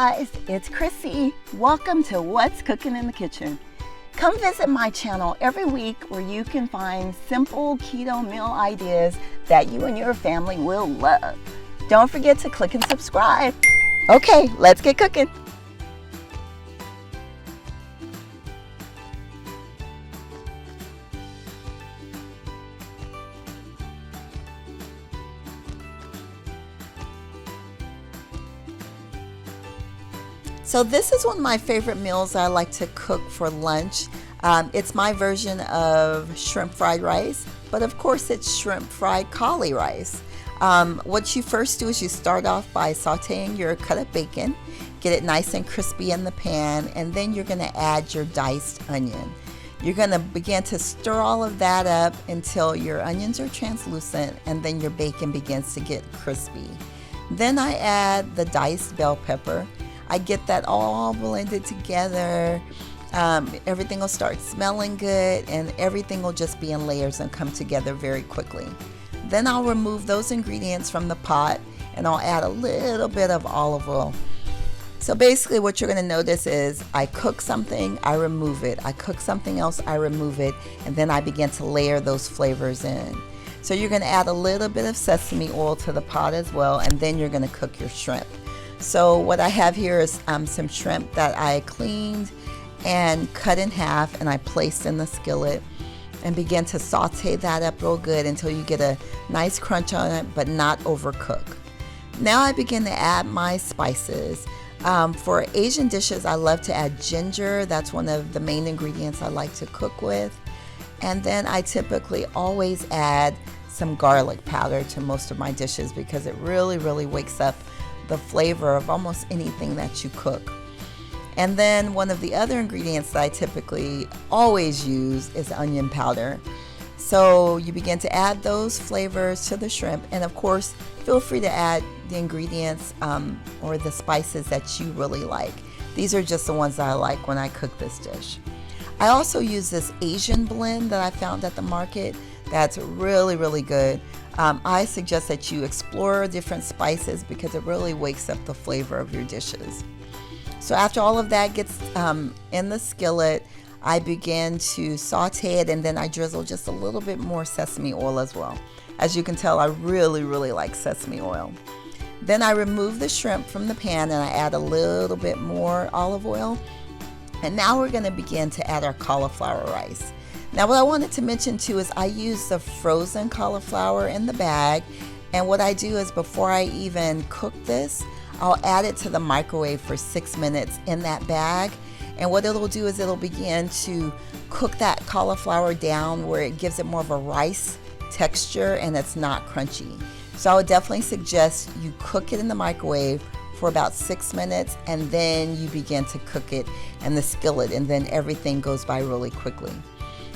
guys, it's Chrissy. Welcome to What's Cooking in the Kitchen. Come visit my channel every week where you can find simple keto meal ideas that you and your family will love. Don't forget to click and subscribe. Okay, let's get cooking. So this is one of my favorite meals I like to cook for lunch. It's my version of shrimp fried rice, but of course it's shrimp fried cauli-rice. What you first do is you start off by sauteing your cut up bacon, get it nice and crispy in the pan, and then you're going to add your diced onion. You're going to begin to stir all of that up until your onions are translucent and then your bacon begins to get crispy. Then I add the diced bell pepper. I get that all blended together. Everything will start smelling good and everything will just be in layers and come together very quickly. Then I'll remove those ingredients from the pot and I'll add a little bit of olive oil. So basically what you're going to notice is I cook something, I remove it. I cook something else, I remove it, and then I begin to layer those flavors in. So you're going to add a little bit of sesame oil to the pot as well, and then you're going to cook your shrimp. So what I have here is some shrimp that I cleaned and cut in half and I placed in the skillet and begin to saute that up real good until you get a nice crunch on it but not overcook. Now I begin to add my spices. For Asian dishes I love to add ginger. That's one of the main ingredients I like to cook with. And then I typically always add some garlic powder to most of my dishes because it really wakes up the flavor of almost anything that you cook. And then one of the other ingredients that I typically always use is onion powder. So you begin to add those flavors to the shrimp, and of course feel free to add the ingredients or the spices that you really like. These are just the ones that I like when I cook this dish. I also use this Asian blend that I found at the market that's really good. I suggest that you explore different spices because it really wakes up the flavor of your dishes. So after all of that gets in the skillet, I begin to saute it and then I drizzle just a little bit more sesame oil as well. As you can tell, I really like sesame oil. Then I remove the shrimp from the pan and I add a little bit more olive oil. And now we're going to begin to add our cauliflower rice. Now what I wanted to mention too is I use the frozen cauliflower in the bag, and what I do is before I even cook this, I'll add it to the microwave for 6 minutes in that bag, and what it'll do is it'll begin to cook that cauliflower down where it gives it more of a rice texture and it's not crunchy. So I would definitely suggest you cook it in the microwave for about 6 minutes and then you begin to cook it in the skillet, and then everything goes by really quickly.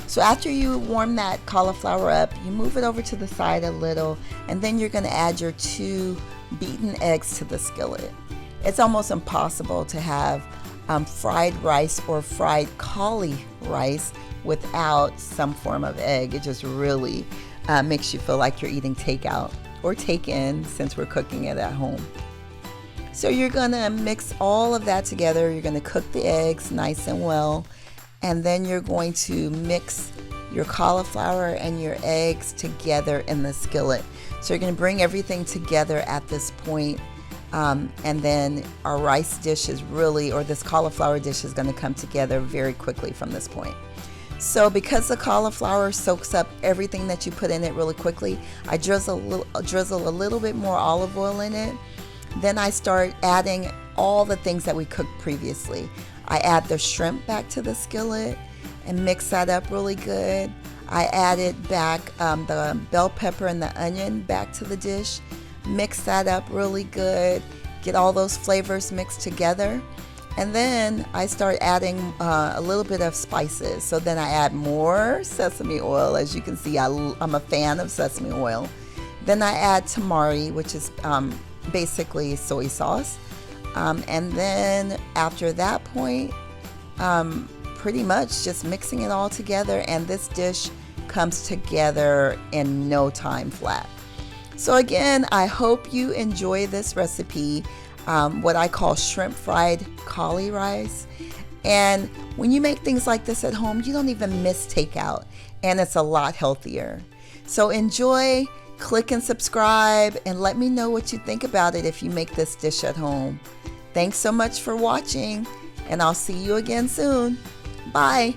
So after you warm that cauliflower up, you move it over to the side a little, and then you're going to add your 2 beaten eggs to the skillet. It's almost impossible to have fried rice or fried cauli-rice without some form of egg. It just really makes you feel like you're eating takeout or take-in since we're cooking it at home. So you're going to mix all of that together. You're going to cook the eggs nice and well. And then you're going to mix your cauliflower and your eggs together in the skillet. So you're going to bring everything together at this point, and then our rice dish is really, or this cauliflower dish is going to come together very quickly from this point. So because the cauliflower soaks up everything that you put in it really quickly, I drizzle a little bit more olive oil in it. Then I start adding all the things that we cooked previously. I add the shrimp back to the skillet and mix that up really good. I added back the bell pepper and the onion back to the dish. Mix that up really good. Get all those flavors mixed together. And then I start adding a little bit of spices. So then I add more sesame oil. As you can see, I'm a fan of sesame oil. Then I add tamari, which is basically soy sauce. And then after that point, pretty much just mixing it all together, and this dish comes together in no time flat. So again, I hope you enjoy this recipe. what I call shrimp fried cauli-rice. And when you make things like this at home, you don't even miss takeout, and it's a lot healthier. So enjoy, click and subscribe, and let me know what you think about it if you make this dish at home. Thanks so much for watching, and I'll see you again soon. Bye.